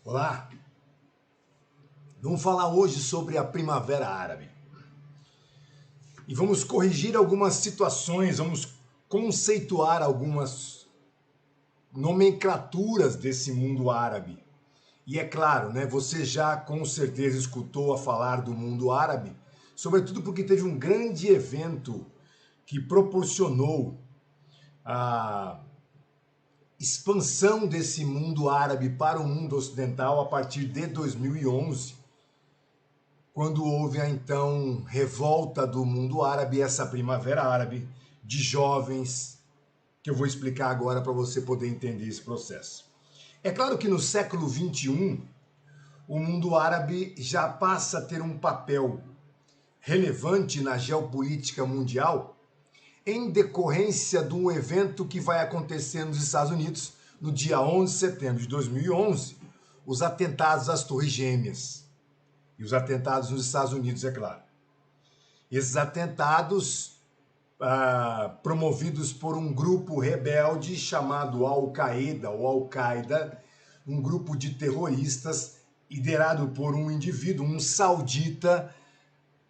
Olá, vamos falar hoje sobre a Primavera Árabe e vamos corrigir algumas situações, vamos conceituar algumas nomenclaturas desse mundo árabe. E é claro, né, você já com certeza escutou a falar do mundo árabe, sobretudo porque teve um grande evento que proporcionou a expansão desse mundo árabe para o mundo ocidental a partir de 2011, quando houve a então revolta do mundo árabe, essa primavera árabe de jovens, que eu vou explicar agora para você poder entender esse processo. É claro que no século XXI, o mundo árabe já passa a ter um papel relevante na geopolítica mundial em decorrência de um evento que vai acontecer nos Estados Unidos no dia 11 de setembro de 2011, os atentados às Torres Gêmeas. E os atentados nos Estados Unidos, é claro. Esses atentados, promovidos por um grupo rebelde chamado Al-Qaeda ou Al-Qaeda, um grupo de terroristas liderado por um indivíduo, um saudita,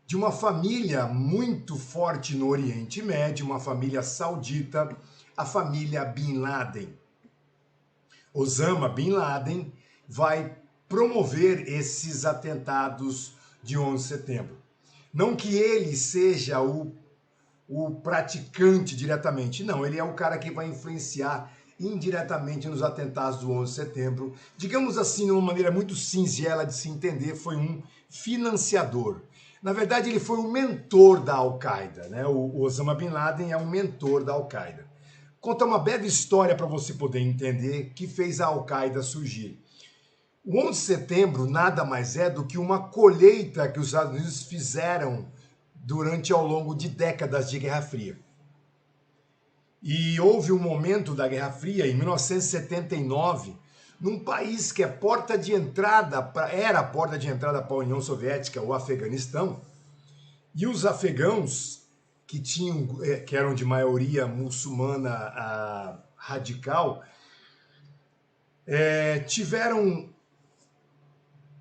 de uma família muito forte no Oriente Médio, uma família saudita, a família Bin Laden. Osama Bin Laden vai promover esses atentados de 11 de setembro. Não que ele seja o praticante diretamente, não, ele é o cara que vai influenciar indiretamente nos atentados do 11 de setembro. Digamos assim, de uma maneira muito singela de se entender, foi um financiador. Na verdade, ele foi o mentor da Al-Qaeda, né? O Osama Bin Laden é um mentor da Al-Qaeda. Conta uma breve história para você poder entender que fez a Al-Qaeda surgir. O 11 de setembro nada mais é do que uma colheita que os Estados Unidos fizeram durante ao longo de décadas de Guerra Fria. E houve um momento da Guerra Fria, em 1979, num país que é porta de entrada, era a porta de entrada para a União Soviética, o Afeganistão, e os afegãos, que eram de maioria muçulmana radical, tiveram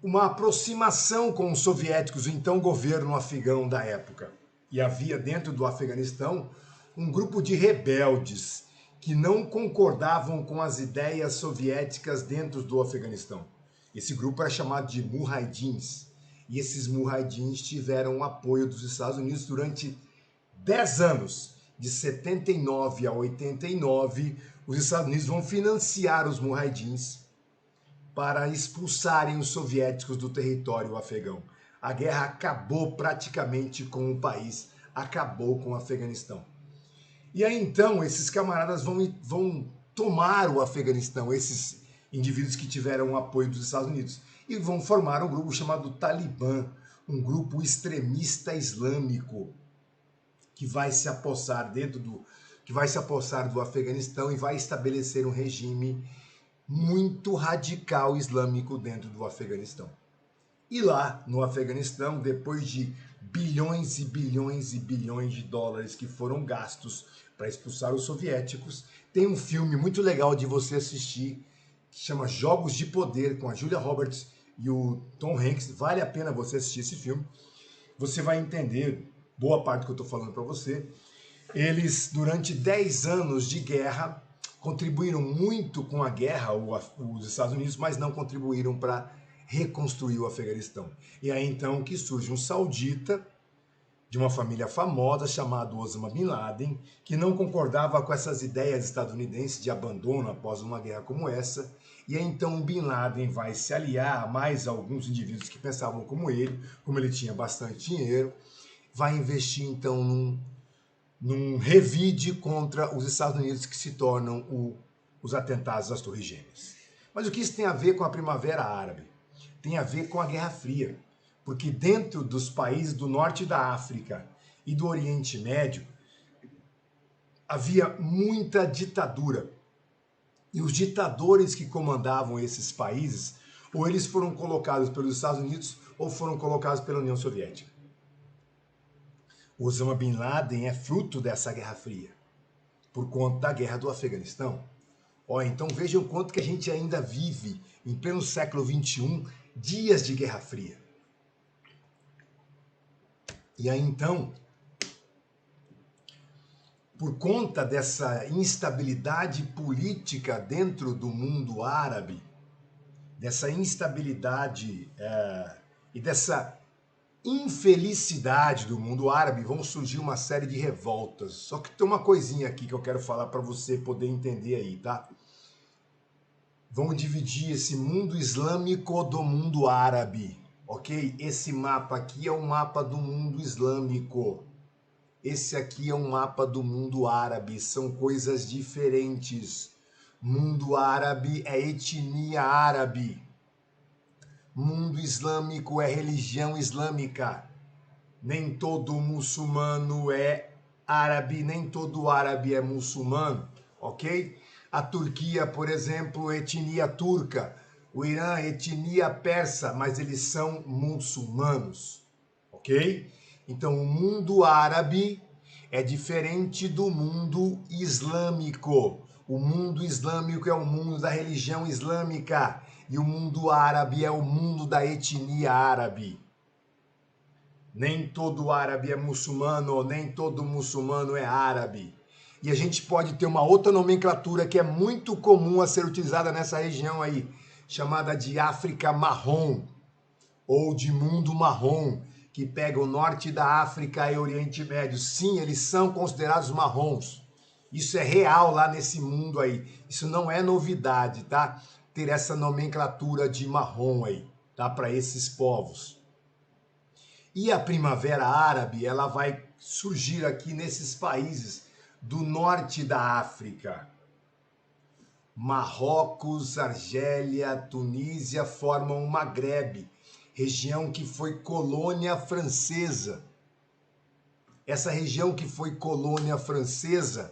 uma aproximação com os soviéticos, o então governo afegão da época. E havia dentro do Afeganistão um grupo de rebeldes que não concordavam com as ideias soviéticas dentro do Afeganistão. Esse grupo era chamado de Mujahidins. E esses Mujahidins tiveram o apoio dos Estados Unidos durante 10 anos. De 79 a 89, os Estados Unidos vão financiar os Mujahidins para expulsarem os soviéticos do território afegão. A guerra acabou praticamente com o país, acabou com o Afeganistão. E aí então esses camaradas vão tomar o Afeganistão, esses indivíduos que tiveram o apoio dos Estados Unidos, e vão formar um grupo chamado Talibã, um grupo extremista islâmico que vai se apossar do Afeganistão e vai estabelecer um regime muito radical islâmico dentro do Afeganistão. E lá no Afeganistão, depois de bilhões e bilhões e bilhões de dólares que foram gastos para expulsar os soviéticos, tem um filme muito legal de você assistir, que chama Jogos de Poder, com a Julia Roberts e o Tom Hanks. Vale a pena você assistir esse filme. Você vai entender boa parte do que eu estou falando para você. Eles, durante 10 anos de guerra, contribuíram muito com a guerra, os Estados Unidos, mas não contribuíram para reconstruir o Afeganistão. E aí então que surge um saudita de uma família famosa chamado Osama Bin Laden, que não concordava com essas ideias estadunidenses de abandono após uma guerra como essa. E aí então Bin Laden vai se aliar a mais alguns indivíduos que pensavam como ele tinha bastante dinheiro, vai investir então num revide contra os Estados Unidos, que se tornam os atentados às Torres Gêmeas. Mas o que isso tem a ver com a Primavera Árabe? Tem a ver com a Guerra Fria, porque dentro dos países do norte da África e do Oriente Médio havia muita ditadura. E os ditadores que comandavam esses países, ou eles foram colocados pelos Estados Unidos ou foram colocados pela União Soviética. Osama Bin Laden é fruto dessa Guerra Fria, por conta da guerra do Afeganistão. Ó, então vejam quanto que a gente ainda vive, em pleno século XXI, dias de Guerra Fria. E aí então, por conta dessa instabilidade política dentro do mundo árabe, dessa instabilidade e dessa infelicidade do mundo árabe, vão surgir uma série de revoltas. Só que tem uma coisinha aqui que eu quero falar para você poder entender aí, tá? Vamos dividir esse mundo islâmico do mundo árabe, ok? Esse mapa aqui é um mapa do mundo islâmico. Esse aqui é um mapa do mundo árabe, são coisas diferentes. Mundo árabe é etnia árabe. Mundo islâmico é religião islâmica. Nem todo muçulmano é árabe, nem todo árabe é muçulmano, ok? A Turquia, por exemplo, etnia turca. O Irã, etnia persa, mas eles são muçulmanos, ok? Então, o mundo árabe é diferente do mundo islâmico. O mundo islâmico é o mundo da religião islâmica e o mundo árabe é o mundo da etnia árabe. Nem todo árabe é muçulmano, nem todo muçulmano é árabe. E a gente pode ter uma outra nomenclatura que é muito comum a ser utilizada nessa região aí, chamada de África Marrom, ou de Mundo Marrom, que pega o norte da África e o Oriente Médio. Sim, eles são considerados marrons. Isso é real lá nesse mundo aí. Isso não é novidade, tá? Ter essa nomenclatura de marrom aí, tá? Para esses povos. E a Primavera Árabe, ela vai surgir aqui nesses países do norte da África. Marrocos, Argélia, Tunísia formam o Maghreb, região que foi colônia francesa. Essa região que foi colônia francesa,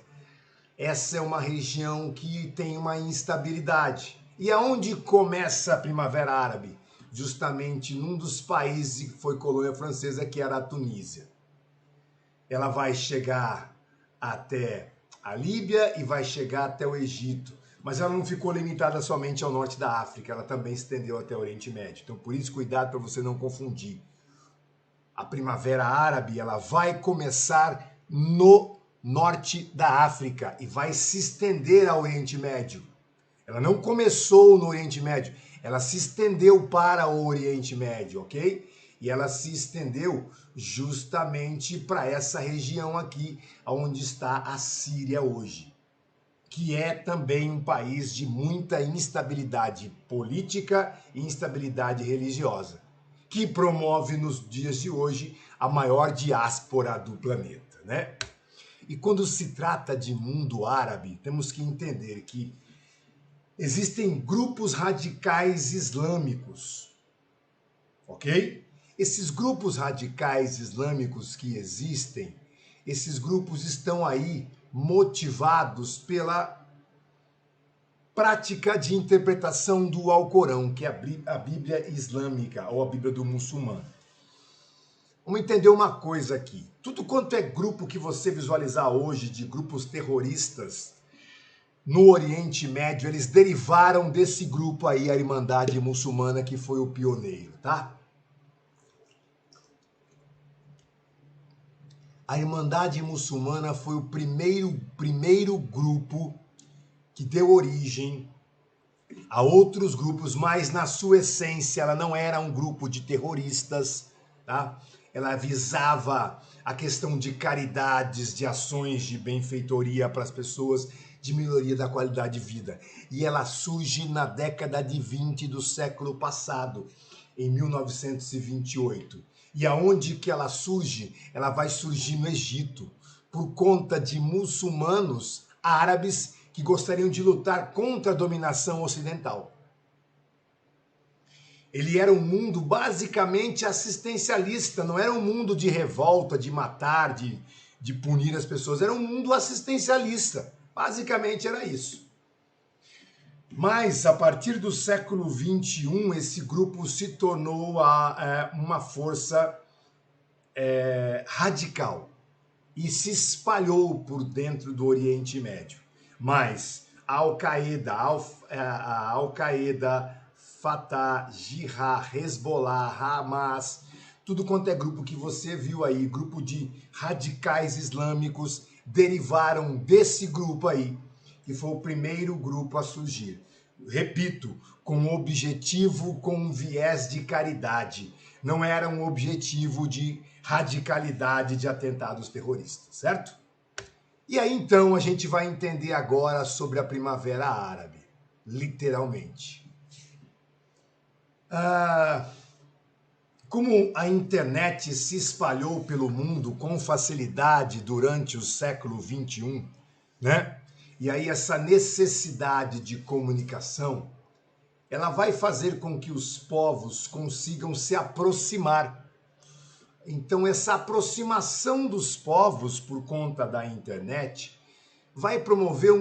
essa é uma região que tem uma instabilidade. E aonde começa a Primavera Árabe? Justamente num dos países que foi colônia francesa, que era a Tunísia. Ela vai chegar até a Líbia e vai chegar até o Egito. Mas ela não ficou limitada somente ao norte da África, ela também se estendeu até o Oriente Médio. Então, por isso, cuidado para você não confundir. A Primavera Árabe, ela vai começar no norte da África e vai se estender ao Oriente Médio. Ela não começou no Oriente Médio, ela se estendeu para o Oriente Médio, ok? E ela se estendeu justamente para essa região aqui, onde está a Síria hoje, que é também um país de muita instabilidade política e instabilidade religiosa, que promove nos dias de hoje a maior diáspora do planeta, né? E quando se trata de mundo árabe, temos que entender que existem grupos radicais islâmicos, ok? Esses grupos radicais islâmicos que existem, esses grupos estão aí motivados pela prática de interpretação do Alcorão, que é a Bíblia islâmica ou a Bíblia do muçulmano. Vamos entender uma coisa aqui. Tudo quanto é grupo que você visualizar hoje de grupos terroristas no Oriente Médio, eles derivaram desse grupo aí, a Irmandade Muçulmana, que foi o pioneiro, tá? A Irmandade Muçulmana foi o primeiro grupo que deu origem a outros grupos, mas na sua essência ela não era um grupo de terroristas, tá? Ela visava a questão de caridades, de ações de benfeitoria para as pessoas, de melhoria da qualidade de vida. E ela surge na década de 20 do século passado, em 1928. E aonde que ela surge? Ela vai surgir no Egito, por conta de muçulmanos árabes que gostariam de lutar contra a dominação ocidental. Ele era um mundo basicamente assistencialista, não era um mundo de revolta, de matar, de punir as pessoas, era um mundo assistencialista. Basicamente era isso. Mas a partir do século XXI, esse grupo se tornou uma força radical e se espalhou por dentro do Oriente Médio. Mas Al-Qaeda, a Al-Qaeda, Fatah, Jihad, Hezbollah, Hamas, tudo quanto é grupo que você viu aí, grupo de radicais islâmicos, derivaram desse grupo aí, que foi o primeiro grupo a surgir. Repito, com um objetivo, com um viés de caridade. Não era um objetivo de radicalidade, de atentados terroristas, certo? E aí então a gente vai entender agora sobre a Primavera Árabe, literalmente. Como a internet se espalhou pelo mundo com facilidade durante o século XXI, né? E aí essa necessidade de comunicação, ela vai fazer com que os povos consigam se aproximar. Então essa aproximação dos povos por conta da internet vai promover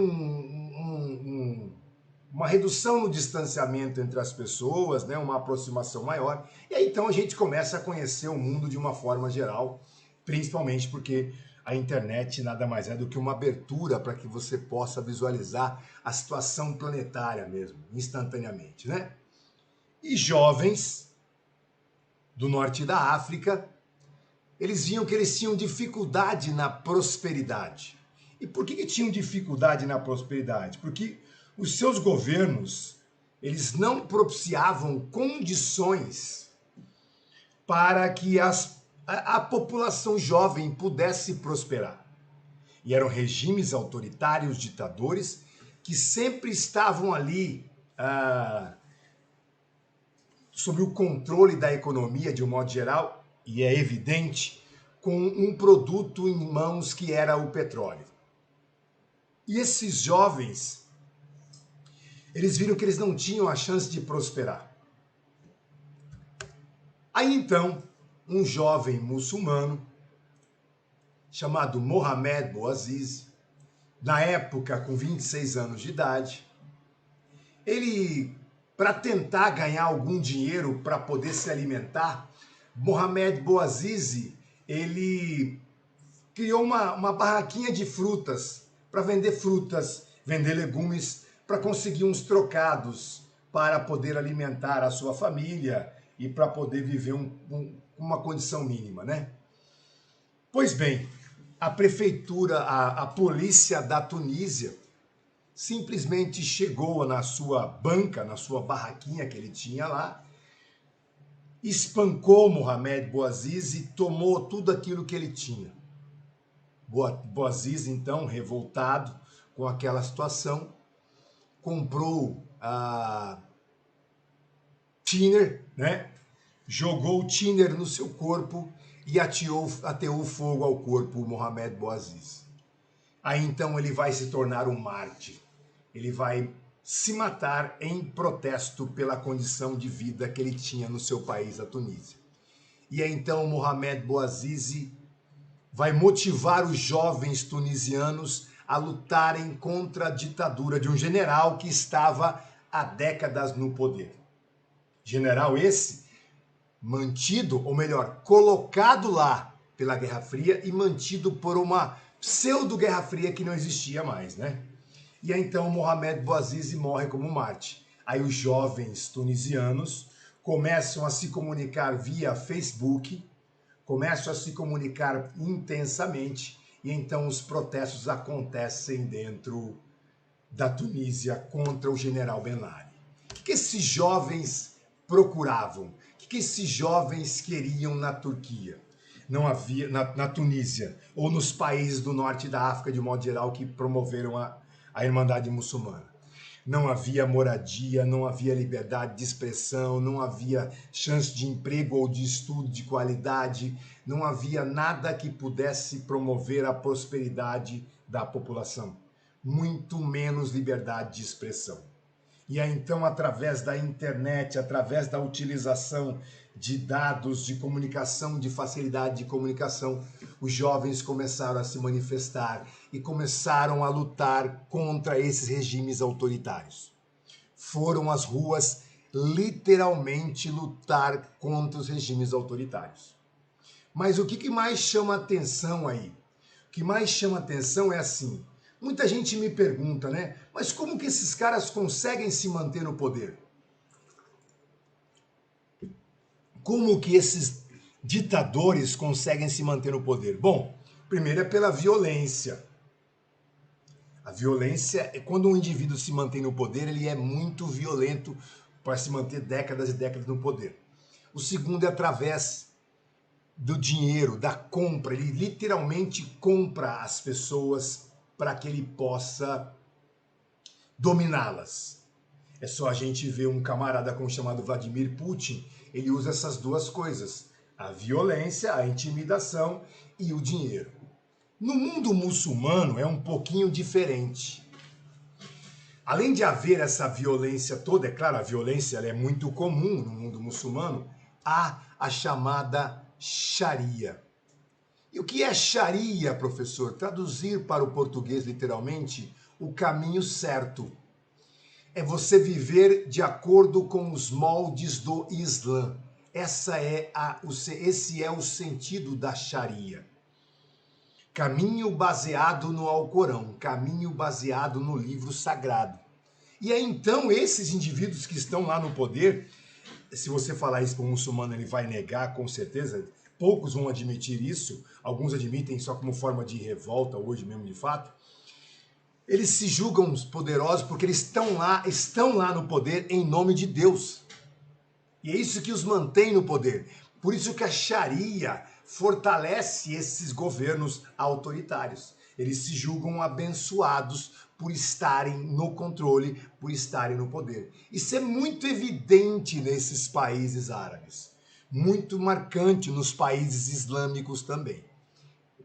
uma redução no distanciamento entre as pessoas, né? Uma aproximação maior. E aí então a gente começa a conhecer o mundo de uma forma geral, principalmente porque a internet nada mais é do que uma abertura para que você possa visualizar a situação planetária mesmo, instantaneamente, né? E jovens do norte da África, eles viam que eles tinham dificuldade na prosperidade. E por que tinham dificuldade na prosperidade? Porque os seus governos, eles não propiciavam condições para que a população jovem pudesse prosperar. E eram regimes autoritários, ditadores, que sempre estavam ali sob o controle da economia de um modo geral, e é evidente, com um produto em mãos que era o petróleo. E esses jovens, eles viram que eles não tinham a chance de prosperar. Aí então, um jovem muçulmano, chamado Mohamed Bouazizi, na época com 26 anos de idade, ele, para tentar ganhar algum dinheiro para poder se alimentar, Mohamed Bouazizi, ele criou uma barraquinha de frutas, para vender frutas, vender legumes, para conseguir uns trocados, para poder alimentar a sua família e para poder viver uma condição mínima, né? Pois bem, a prefeitura, a polícia da Tunísia, simplesmente chegou na sua banca, na sua barraquinha que ele tinha lá, espancou Mohamed Bouazizi e tomou tudo aquilo que ele tinha. Bouazizi, então, revoltado com aquela situação, comprou a thinner, né? Jogou o thinner no seu corpo e ateou fogo ao corpo Mohamed Bouazizi. Aí então ele vai se tornar um mártir. Ele vai se matar em protesto pela condição de vida que ele tinha no seu país, a Tunísia. E aí então Mohamed Bouazizi vai motivar os jovens tunisianos a lutarem contra a ditadura de um general que estava há décadas no poder. General esse mantido, ou melhor, colocado lá pela Guerra Fria e mantido por uma pseudo-Guerra Fria que não existia mais, né? E aí então Mohamed Bouazizi morre como mártir. Aí os jovens tunisianos começam a se comunicar via Facebook, começam a se comunicar intensamente, e então os protestos acontecem dentro da Tunísia contra o general Ben Ali. O que esses jovens procuravam? O que esses jovens queriam na Turquia? Não havia, na Tunísia, ou nos países do norte da África, de modo geral, que promoveram a Irmandade Muçulmana. Não havia moradia, não havia liberdade de expressão, não havia chance de emprego ou de estudo de qualidade, não havia nada que pudesse promover a prosperidade da população, muito menos liberdade de expressão. E aí então, através da internet, através da utilização de dados de comunicação, de facilidade de comunicação, os jovens começaram a se manifestar e começaram a lutar contra esses regimes autoritários. Foram às ruas literalmente lutar contra os regimes autoritários. Mas o que mais chama atenção aí? O que mais chama atenção é assim, Muita gente me pergunta, né? Mas como que esses caras conseguem se manter no poder? Como que esses ditadores conseguem se manter no poder? Bom, primeiro é pela violência. A violência é quando um indivíduo se mantém no poder, ele é muito violento para se manter décadas e décadas no poder. O segundo é através do dinheiro, da compra. Ele literalmente compra as pessoas para que ele possa dominá-las. É só a gente ver um camarada como chamado Vladimir Putin, ele usa essas duas coisas, a violência, a intimidação e o dinheiro. No mundo muçulmano é um pouquinho diferente. Além de haver essa violência toda, é claro, a violência ela é muito comum no mundo muçulmano, há a chamada Sharia. E o que é Sharia, professor? Traduzir para o português literalmente, o caminho certo. É você viver de acordo com os moldes do Islã. Esse é o sentido da Sharia. Caminho baseado no Alcorão, caminho baseado no livro sagrado. E aí então esses indivíduos que estão lá no poder, se você falar isso para um muçulmano, ele vai negar com certeza, poucos vão admitir isso, alguns admitem só como forma de revolta hoje mesmo de fato. Eles se julgam poderosos porque eles estão lá no poder em nome de Deus. E é isso que os mantém no poder. Por isso que a Sharia fortalece esses governos autoritários. Eles se julgam abençoados por estarem no controle, por estarem no poder. Isso é muito evidente nesses países árabes. Muito marcante nos países islâmicos também.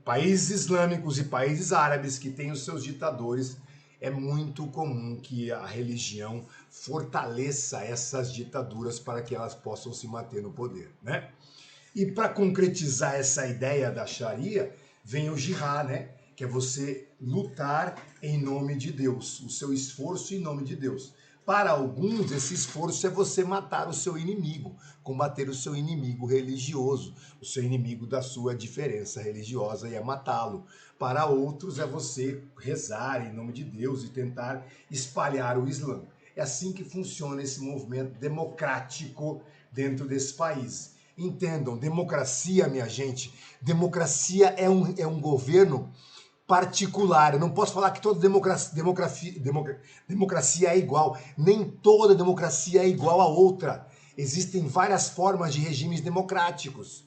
Países islâmicos e países árabes que têm os seus ditadores, é muito comum que a religião fortaleça essas ditaduras para que elas possam se manter no poder, né? E para concretizar essa ideia da Sharia, vem o jihad, né? Que é você lutar em nome de Deus, o seu esforço em nome de Deus. Para alguns, esse esforço é você matar o seu inimigo, combater o seu inimigo religioso, o seu inimigo da sua diferença religiosa e é matá-lo. Para outros, é você rezar em nome de Deus e tentar espalhar o Islã. É assim que funciona esse movimento democrático dentro desse país. Entendam, democracia, minha gente, democracia é um governo particular. Eu não posso falar que toda democracia é igual. Nem toda democracia é igual a outra. Existem várias formas de regimes democráticos.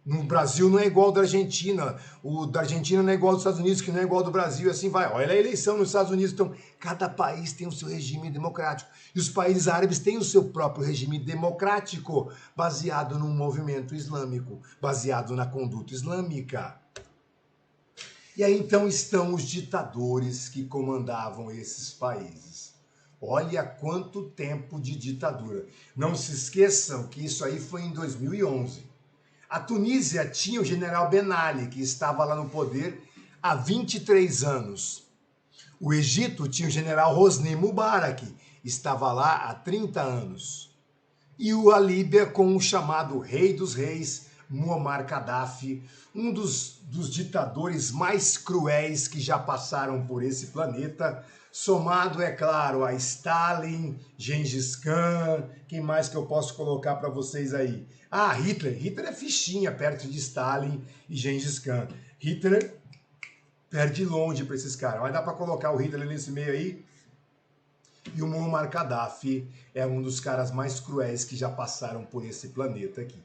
No Brasil não é igual ao da Argentina. O da Argentina não é igual aos Estados Unidos, que não é igual ao do Brasil, e assim vai. Olha a eleição nos Estados Unidos. Então, cada país tem o seu regime democrático. E os países árabes têm o seu próprio regime democrático, baseado num movimento islâmico, baseado na conduta islâmica. E aí então estão os ditadores que comandavam esses países. Olha quanto tempo de ditadura. Não se esqueçam que isso aí foi em 2011. A Tunísia tinha o general Ben Ali, que estava lá no poder há 23 anos. O Egito tinha o general Hosni Mubarak, estava lá há 30 anos. E a Líbia com o chamado Rei dos Reis, Muammar Gaddafi, um dos ditadores mais cruéis que já passaram por esse planeta, somado, é claro, a Stalin, Gengis Khan, quem mais que eu posso colocar para vocês aí? Ah, Hitler. Hitler é fichinha perto de Stalin e Gengis Khan. Hitler perde longe para esses caras. Mas dá para colocar o Hitler nesse meio aí. E o Muammar Gaddafi é um dos caras mais cruéis que já passaram por esse planeta aqui.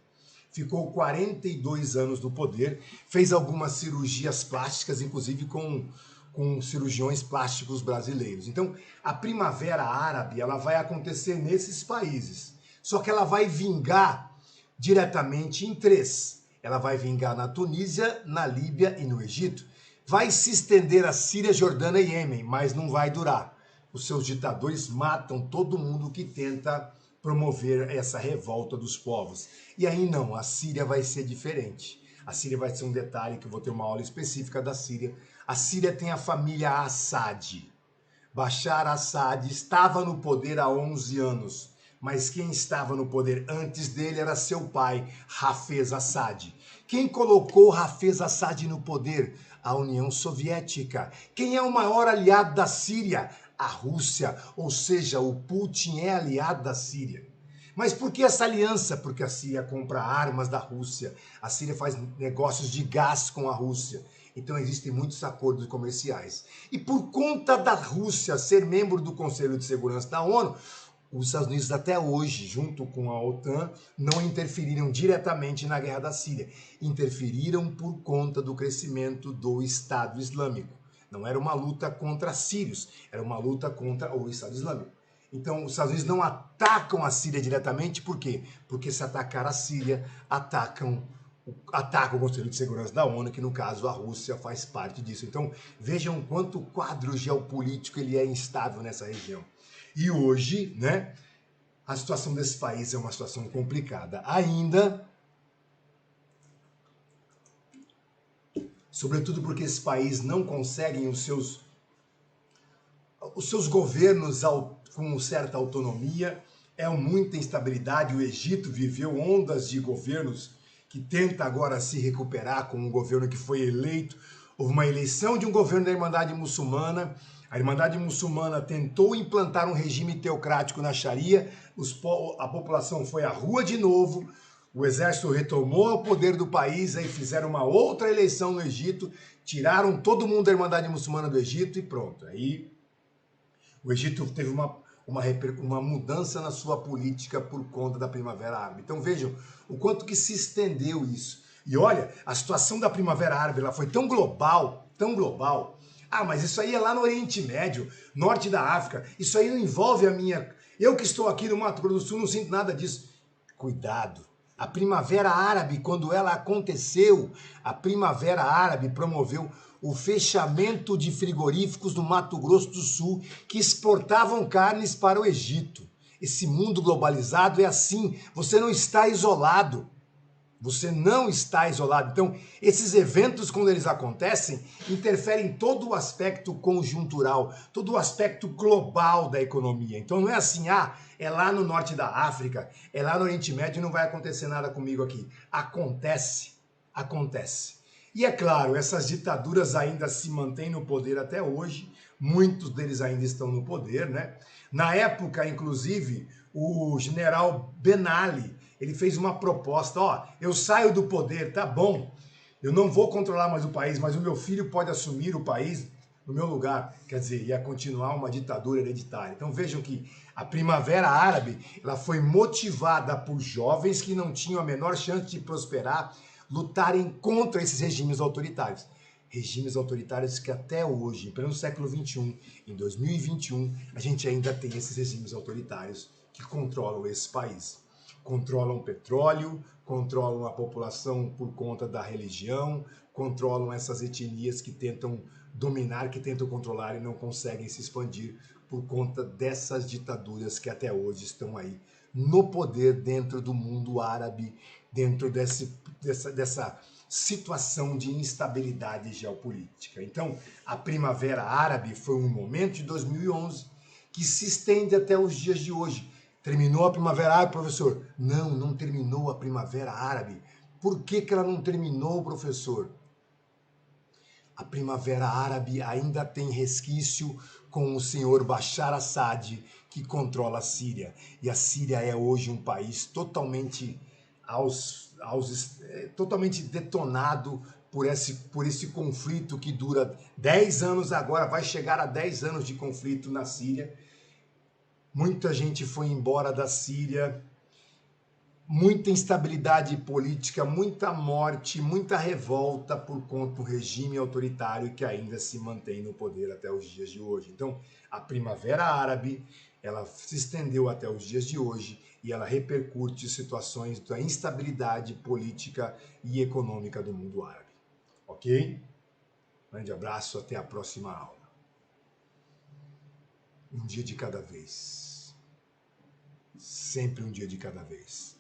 Ficou 42 anos no poder, fez algumas cirurgias plásticas, inclusive com cirurgiões plásticos brasileiros. Então, a Primavera Árabe ela vai acontecer nesses países. Só que ela vai vingar diretamente em 3. Ela vai vingar na Tunísia, na Líbia e no Egito. Vai se estender a Síria, Jordânia e Iêmen, mas não vai durar. Os seus ditadores matam todo mundo que tenta promover essa revolta dos povos. E aí não, a Síria vai ser diferente. A Síria vai ser um detalhe que eu vou ter uma aula específica da Síria. A Síria tem a família Assad. Bashar Assad estava no poder há 11 anos, mas quem estava no poder antes dele era seu pai, Hafez Assad. Quem colocou Hafez Assad no poder? A União Soviética. Quem é o maior aliado da Síria? A Rússia, ou seja, o Putin é aliado da Síria. Mas por que essa aliança? Porque a Síria compra armas da Rússia, a Síria faz negócios de gás com a Rússia. Então existem muitos acordos comerciais. E por conta da Rússia ser membro do Conselho de Segurança da ONU, os Estados Unidos até hoje, junto com a OTAN, não interferiram diretamente na guerra da Síria. Interferiram por conta do crescimento do Estado Islâmico. Não era uma luta contra sírios, era uma luta contra o Estado Islâmico. Então, os Estados Unidos não atacam a Síria diretamente, por quê? Porque se atacar a Síria, atacam o Conselho de Segurança da ONU, que no caso a Rússia faz parte disso. Então, vejam quanto o quadro geopolítico ele é instável nessa região. E hoje, né, a situação desse país é uma situação complicada. Ainda, sobretudo porque esse país não consegue os seus governos com certa autonomia, é muita instabilidade. O Egito viveu ondas de governos que tenta agora se recuperar com um governo que foi eleito. Houve uma eleição de um governo da Irmandade Muçulmana. A Irmandade Muçulmana tentou implantar um regime teocrático na Sharia. A população foi à rua de novo. O exército retomou o poder do país, aí fizeram uma outra eleição no Egito, tiraram todo mundo da Irmandade Muçulmana do Egito e pronto. Aí o Egito teve uma mudança na sua política por conta da Primavera Árabe. Então vejam o quanto que se estendeu isso. E olha, a situação da Primavera Árabe ela foi tão global, tão global. Ah, mas isso aí é lá no Oriente Médio, norte da África. Isso aí não envolve a minha... Eu que estou aqui no Mato Grosso do Sul não sinto nada disso. Cuidado. A Primavera Árabe, quando ela aconteceu, a Primavera Árabe promoveu o fechamento de frigoríficos no Mato Grosso do Sul que exportavam carnes para o Egito. Esse mundo globalizado é assim, você não está isolado. Você não está isolado. Então, esses eventos, quando eles acontecem, interferem em todo o aspecto conjuntural, todo o aspecto global da economia. Então, não é assim, é lá no norte da África, é lá no Oriente Médio e não vai acontecer nada comigo aqui. Acontece, acontece. E é claro, essas ditaduras ainda se mantêm no poder até hoje, muitos deles ainda estão no poder, né? Na época, inclusive, o general Ben Ali, ele fez uma proposta, eu saio do poder, tá bom, eu não vou controlar mais o país, mas o meu filho pode assumir o país no meu lugar. Quer dizer, ia continuar uma ditadura hereditária. Então vejam que a Primavera Árabe, ela foi motivada por jovens que não tinham a menor chance de prosperar, lutarem contra esses regimes autoritários. Regimes autoritários que até hoje, em pleno século XXI, em 2021, a gente ainda tem esses regimes autoritários que controlam esse país. Controlam petróleo, controlam a população por conta da religião, controlam essas etnias que tentam dominar, que tentam controlar e não conseguem se expandir por conta dessas ditaduras que até hoje estão aí no poder dentro do mundo árabe, dentro dessa situação de instabilidade geopolítica. Então, a Primavera Árabe foi um momento de 2011 que se estende até os dias de hoje. Terminou a Primavera Árabe, professor? Não, não terminou a Primavera Árabe. Por que ela não terminou, professor? A Primavera Árabe ainda tem resquício com o senhor Bashar Assad, que controla a Síria. E a Síria é hoje um país totalmente totalmente detonado por esse conflito que dura 10 anos agora, vai chegar a 10 anos de conflito na Síria. Muita gente foi embora da Síria, muita instabilidade política, muita morte, muita revolta por conta do regime autoritário que ainda se mantém no poder até os dias de hoje. Então, a Primavera Árabe, ela se estendeu até os dias de hoje e ela repercute situações da instabilidade política e econômica do mundo árabe. Ok? Grande abraço, até a próxima aula. Um dia de cada vez. Sempre um dia de cada vez.